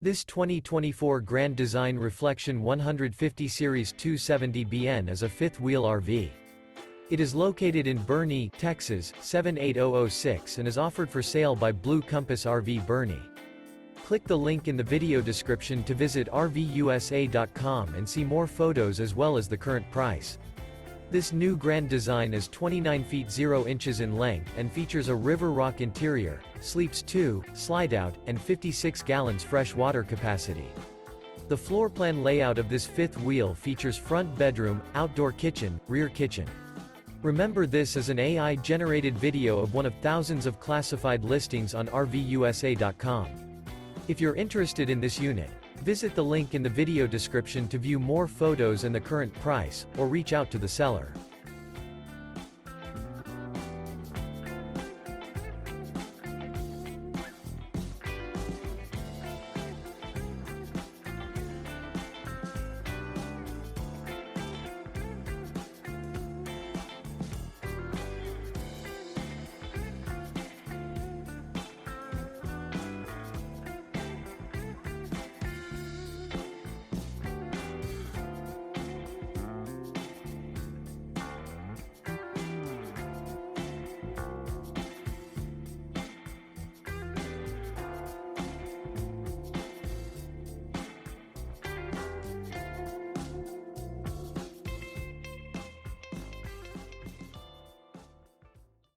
This 2024 Grand Design Reflection 150 Series 270BN is a fifth-wheel RV. It is located in Boerne, Texas, 78006 and is offered for sale by Blue Compass RV Boerne. Click the link in the video description to visit RVUSA.com and see more photos as well as the current price. This new Grand Design is 29 feet 0 inches in length and features a River Rock interior, sleeps 2, Slideout, and 56 gallons fresh water capacity. The floor plan layout of this fifth wheel features front bedroom, outdoor kitchen, rear kitchen. Remember, this is an AI-generated video of one of thousands of classified listings on RVUSA.com. If you're interested in this unit, visit the link in the video description to view more photos and the current price, or reach out to the seller.